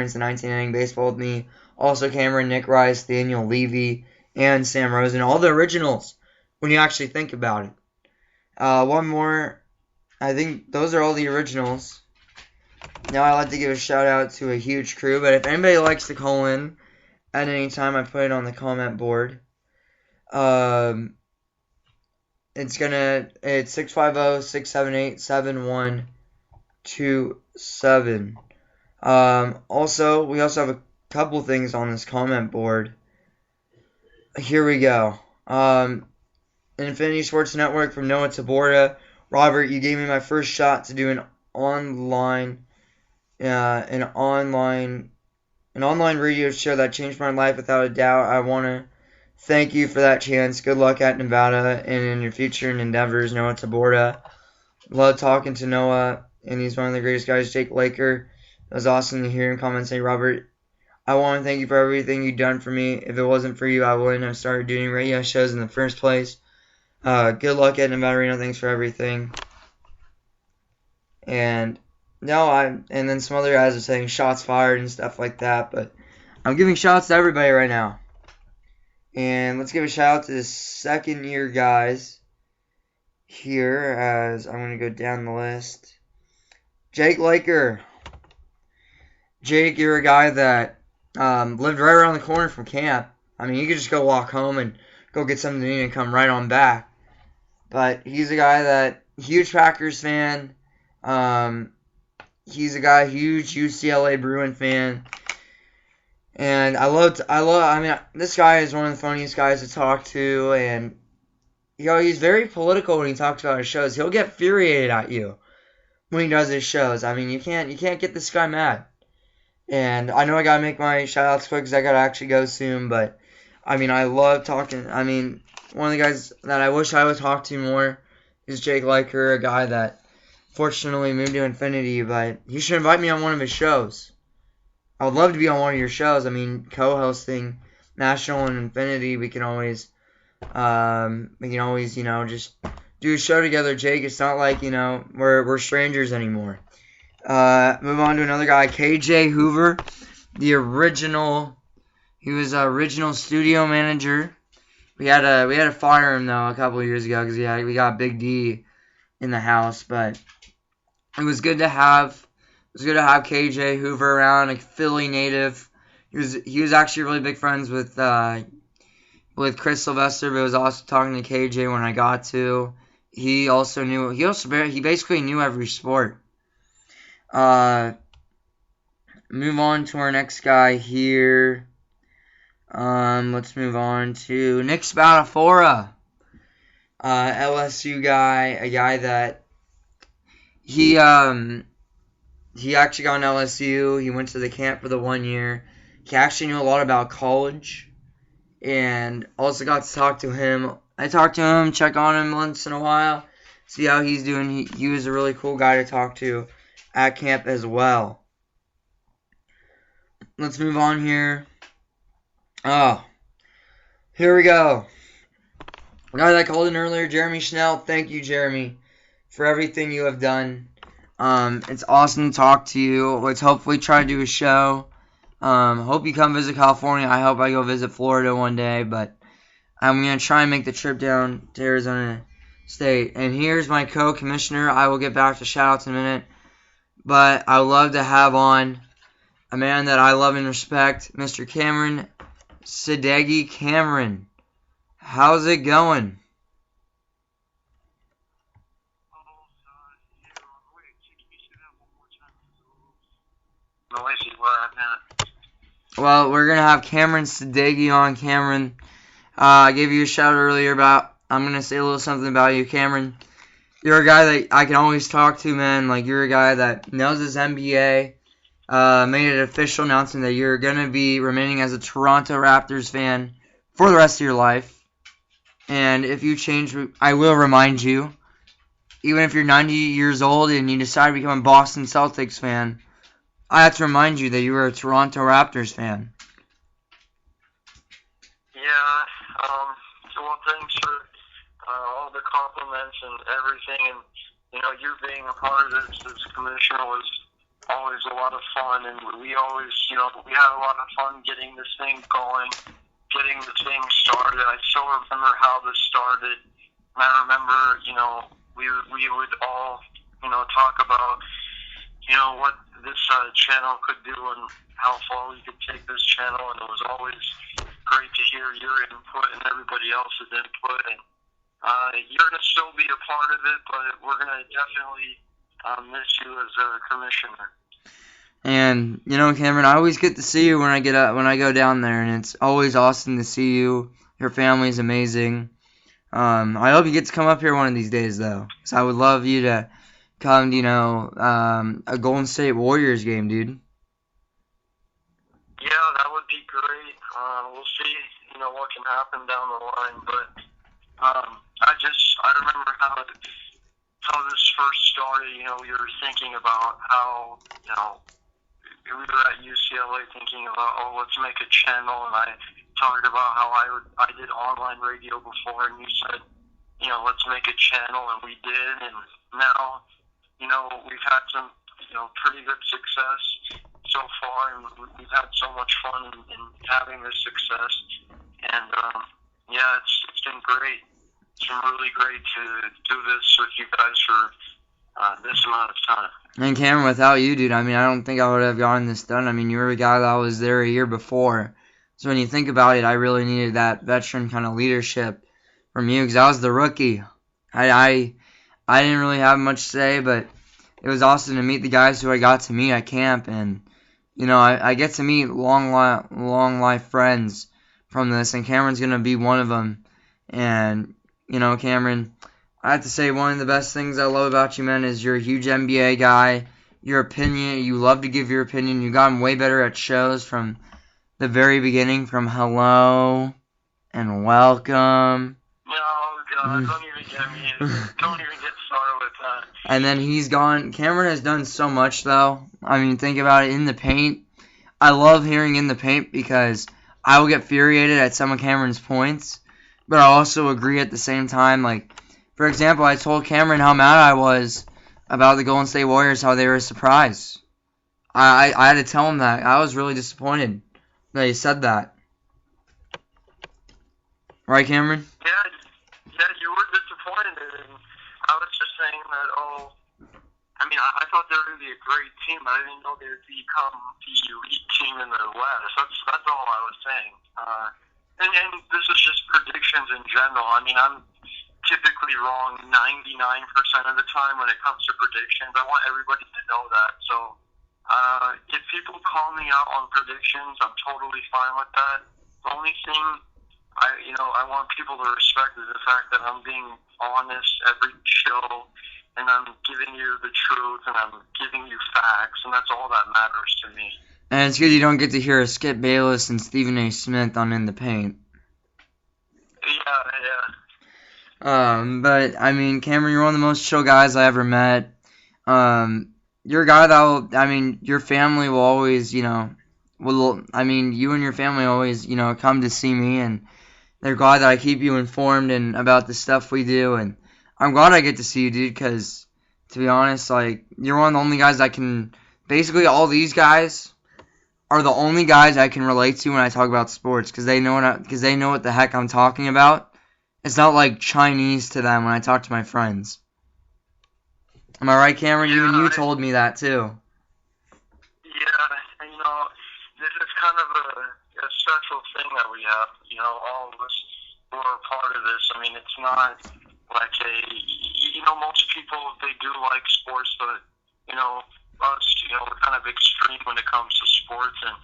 experienced the 19-inning baseball with me. Also Cameron, Nick Rice, Daniel Levy, and Sam Rosen. All the originals when you actually think about it. One more. I think those are all the originals. Now I'd like to give a shout out to a huge crew, but if anybody likes to call in at any time, I put it on the comment board. It's 650-678-7127. Also, we also have a couple things on this comment board. Here we go. Infinity Sports Network from Noah Taborda. Robert, you gave me my first shot to do an online radio show that changed my life without a doubt. I want to thank you for that chance. Good luck at Nevada and in your future endeavors, Noah Taborda. Love talking to Noah, and he's one of the greatest guys. Jake Laker. It was awesome to hear him comment saying, Robert, I want to thank you for everything you've done for me. If it wasn't for you, I wouldn't have started doing radio shows in the first place. Good luck at Nevada Reno. Thanks for everything. And then some other guys are saying shots fired and stuff like that, but I'm giving shots to everybody right now. And let's give a shout out to the second year guys here, as I'm going to go down the list. Jake Laker. Jake, you're a guy that lived right around the corner from camp. I mean, you could just go walk home and go get something to eat and come right on back. But he's a guy that, huge Packers fan. He's a guy, huge UCLA Bruin fan. And this guy is one of the funniest guys to talk to. And, he's very political when he talks about his shows. He'll get infuriated at you when he does his shows. I mean, you can't get this guy mad. And I know I gotta make my shout outs quick because I gotta actually go soon. But, I mean, I love talking. I mean, one of the guys that I wish I would talk to more is Jake Laker, a guy that fortunately moved to Infinity, but he should invite me on one of his shows. I would love to be on one of your shows. I mean, co-hosting National and Infinity, we can always, just do a show together, Jake. It's not like, we're strangers anymore. Move on to another guy, KJ Hoover, he was our original studio manager. We had to fire him though a couple of years ago because we got Big D in the house, but it was good to have KJ Hoover around, a Philly native. He was actually really big friends with Chris Sylvester, but was also talking to KJ when I got to. He basically knew every sport. Move on to our next guy here. Let's move on to Nick Spatafora, LSU guy, a guy that he actually got an LSU. He went to the camp for the 1 year. He actually knew a lot about college, and also got to talk to him. I talked to him, check on him once in a while, see how he's doing. He was a really cool guy to talk to at camp as well. Let's move on here. Oh, here we go. A guy that called in earlier, Jeremy Schnell. Thank you, Jeremy, for everything you have done. It's awesome to talk to you. Let's hopefully try to do a show. Hope you come visit California. I hope I go visit Florida one day, but I'm going to try and make the trip down to Arizona State. And here's my co-commissioner. I will get back to shout-outs in a minute, but I would love to have on a man that I love and respect, Mr. Cameron Sadeghi. Cameron, how's it going? Well, we're going to have Cameron Sadeghi on. Cameron, I gave you a shout earlier about, I'm going to say a little something about you. Cameron, you're a guy that I can always talk to, man. Like, you're a guy that knows his NBA, made an official announcement that you're going to be remaining as a Toronto Raptors fan for the rest of your life. And if you change, I will remind you, even if you're 90 years old and you decide to become a Boston Celtics fan, I have to remind you that you were a Toronto Raptors fan. Yeah, well, thanks for all the compliments and everything, and, you being a part of this as commissioner was always a lot of fun, and we always, we had a lot of fun getting this thing going, getting the thing started. I still remember how this started. And I remember, we would all, talk about, what this channel could do and how far we could take this channel. And it was always great to hear your input and everybody else's input. And you're going to still be a part of it, but we're going to definitely miss you as a commissioner. And Cameron, I always get to see you when I go down there, and it's always awesome to see you. Your family's amazing. I hope you get to come up here one of these days, though, because I would love you to come to a Golden State Warriors game, dude. Yeah, that would be great. We'll see, what can happen down the line, but I remember how this first started. We were thinking about how we were at UCLA thinking about, let's make a channel, and I talked about how I did online radio before, and you said, let's make a channel, and we did, and now, we've had some, pretty good success so far, and we've had so much fun in having this success, and yeah, it's been great. It's been really great to do this with you guys for this amount of time. And Cameron, without you, dude, I don't think I would have gotten this done. You were a guy that was there a year before. So when you think about it, I really needed that veteran kind of leadership from you, because I was the rookie. I didn't really have much to say, but it was awesome to meet the guys who I got to meet at camp, and I get to meet long life friends from this, and Cameron's gonna be one of them. And Cameron, I have to say, one of the best things I love about you, man, is you're a huge NBA guy. Your opinion, you love to give your opinion. You've gotten way better at shows from the very beginning, from hello and welcome. No, God, don't even get started with that. And then he's gone. Cameron has done so much, though. Think about it. In the paint, I love hearing in the paint, because I will get infuriated at some of Cameron's points, but I also agree at the same time. For example, I told Cameron how mad I was about the Golden State Warriors, how they were a surprise. I had to tell him that. I was really disappointed that he said that. Right, Cameron? Yeah, you were disappointed. And I was just saying that, I thought they were going to be a great team, but I didn't know they would become the elite team in the West. That's all I was saying. And this is just predictions in general. I'm typically wrong 99% of the time when it comes to predictions. I want everybody to know that. So if people call me out on predictions, I'm totally fine with that. The only thing I want people to respect is the fact that I'm being honest every show, and I'm giving you the truth, and I'm giving you facts, and that's all that matters to me. And it's good you don't get to hear Skip Bayless and Stephen A. Smith on In the Paint. Yeah. But Cameron, you're one of the most chill guys I ever met. You're a guy that will, your family will always, you and your family always, come to see me, and they're glad that I keep you informed and about the stuff we do, and I'm glad I get to see you, dude, because, to be honest, you're one of the only guys I can, basically all these guys are the only guys I can relate to when I talk about sports, because they know what the heck I'm talking about. It's not like Chinese to them when I talk to my friends. Am I right, Cameron? Yeah, Even you told me that, too. Yeah, and this is kind of a special thing that we have, all of us who are a part of this. It's not like most people, they do like sports, but, us, we're kind of extreme when it comes to sports, and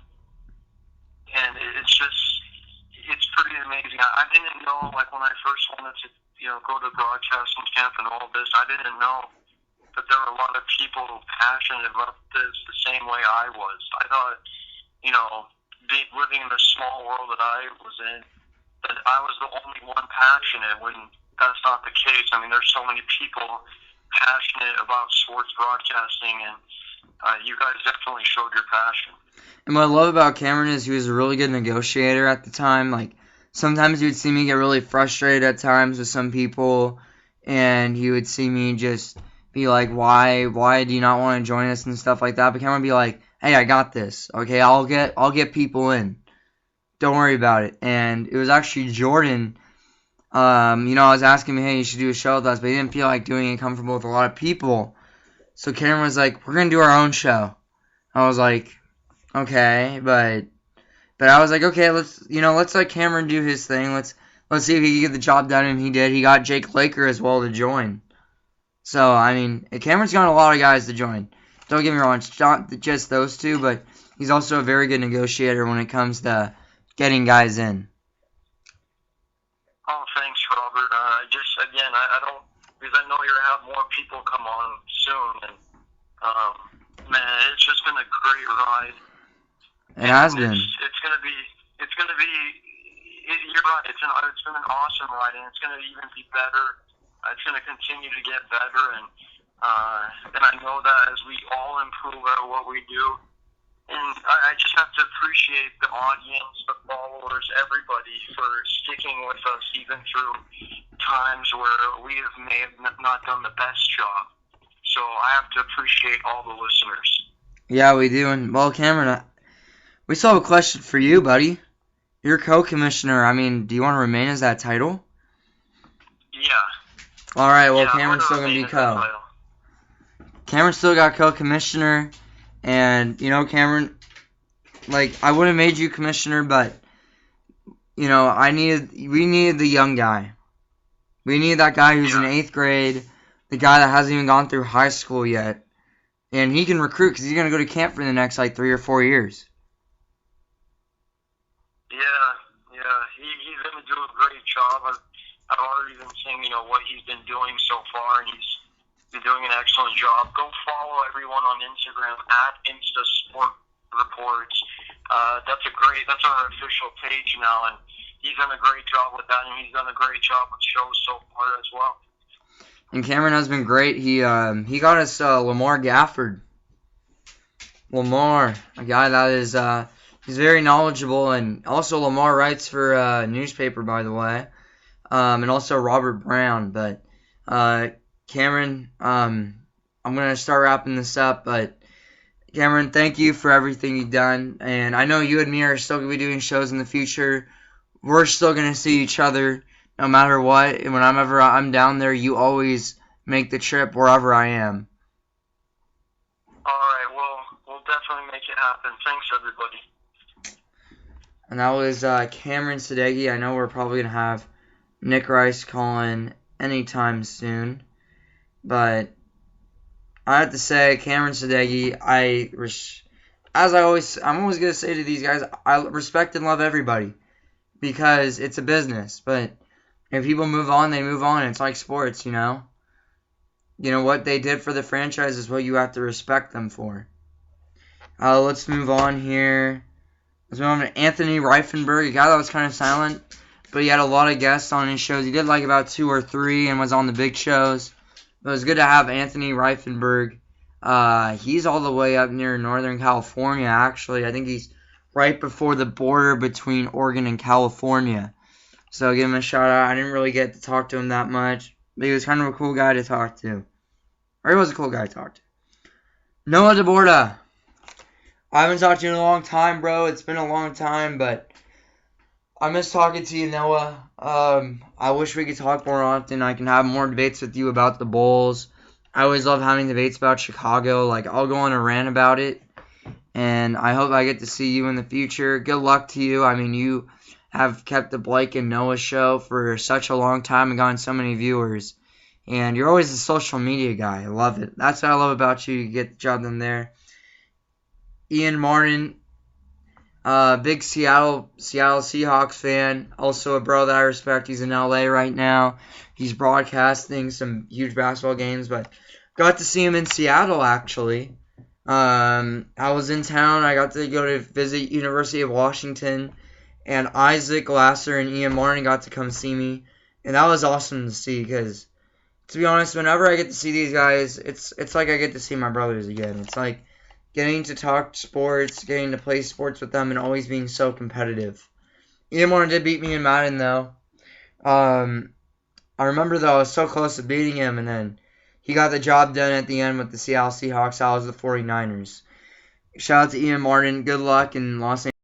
it's pretty amazing. I didn't know, when I first wanted to, go to broadcasting camp and all this, I didn't know that there were a lot of people passionate about this the same way I was. I thought, living in the small world that I was in, that I was the only one passionate, when that's not the case. There's so many people passionate about sports broadcasting, and you guys definitely showed your passion. And what I love about Cameron is he was a really good negotiator at the time. Sometimes you would see me get really frustrated at times with some people, and he would see me just be like, why do you not want to join us and stuff like that. But Cameron would be like, hey, I got this. Okay, I'll get people in. Don't worry about it. And it was actually Jordan. I was asking him, hey, you should do a show with us, but he didn't feel like doing it comfortable with a lot of people. So Cameron was like, we're gonna do our own show. I was like, okay, but I was like, okay, let's let Cameron do his thing. Let's see if he can get the job done, and he did. He got Jake Laker as well to join. So, I mean, Cameron's got a lot of guys to join. Don't get me wrong, it's not just those two, but he's also a very good negotiator when it comes to getting guys in. Oh, thanks, Robert. I don't, because I know you're going to have more people come on soon, and, man, it's just been a great ride. It has been. It's going to be, you're right, it's been an awesome ride, and it's going to even be better. It's going to continue to get better, and I know that as we all improve at what we do, and I just have to appreciate the audience, the followers, everybody for sticking with us even through times where we may have not done the best job. So I have to appreciate all the listeners. Yeah, we do. And, well, Cameron, we still have a question for you, buddy. You're co-commissioner. I mean, do you want to remain as that title? Yeah. All right, well, yeah, Cameron's still going to be co. Cameron still got co-commissioner. And, Cameron, I would have made you commissioner, but, we needed the young guy. We needed that guy who's in 8th grade, the guy that hasn't even gone through high school yet. And he can recruit because he's going to go to camp for the next, 3 or 4 years. Yeah, he's going to do a great job. I've already been seeing, what he's been doing so far, and he's been doing an excellent job. Go follow everyone on Instagram at InstaSportReports. That's our official page now, and he's done a great job with that, and he's done a great job with shows so far as well. And Cameron has been great. He got us Lamar Gafford. Lamar, a guy that is he's very knowledgeable, and also Lamar writes for a newspaper, by the way, and also Robert Brown. But Cameron, I'm gonna start wrapping this up, but Cameron, thank you for everything you've done, and I know you and me are still gonna be doing shows in the future. We're still gonna see each other no matter what, and whenever I'm down there, you always make the trip wherever I am. All right, we'll definitely make it happen. Thanks, everybody. And that was Cameron Sadeghi. I know we're probably going to have Nick Rice calling anytime soon, but I have to say, Cameron Sadeghi, I'm always going to say to these guys, I respect and love everybody because it's a business, but if people move on, they move on. It's like sports, what they did for the franchise is what you have to respect them for. Let's move on here. Let's move on to Anthony Reifenberg, a guy that was kind of silent, but he had a lot of guests on his shows. He did about 2 or 3 and was on the big shows. But it was good to have Anthony Reifenberg. He's all the way up near Northern California, actually. I think he's right before the border between Oregon and California. So give him a shout out. I didn't really get to talk to him that much, but he was kind of a cool guy to talk to. Or he was a cool guy to talk to. Noah DeBorda. I haven't talked to you in a long time, bro. It's been a long time, but I miss talking to you, Noah. I wish we could talk more often. I can have more debates with you about the Bulls. I always love having debates about Chicago. I'll go on a rant about it, and I hope I get to see you in the future. Good luck to you. I mean, you have kept the Blake and Noah show for such a long time and gotten so many viewers. And you're always a social media guy. I love it. That's what I love about you. You get the job done there. Ian Martin, big Seattle Seahawks fan. Also a bro that I respect. He's in LA right now. He's broadcasting some huge basketball games, but got to see him in Seattle, actually. I was in town. I got to go to visit University of Washington. And Isaac Lasser and Ian Martin got to come see me. And that was awesome to see because, to be honest, whenever I get to see these guys, it's like I get to see my brothers again. It's like getting to talk sports, getting to play sports with them, and always being so competitive. Ian Martin did beat me in Madden, though. I remember, though, I was so close to beating him, and then he got the job done at the end with the Seattle Seahawks. I was the 49ers. Shout out to Ian Martin. Good luck in Los Angeles.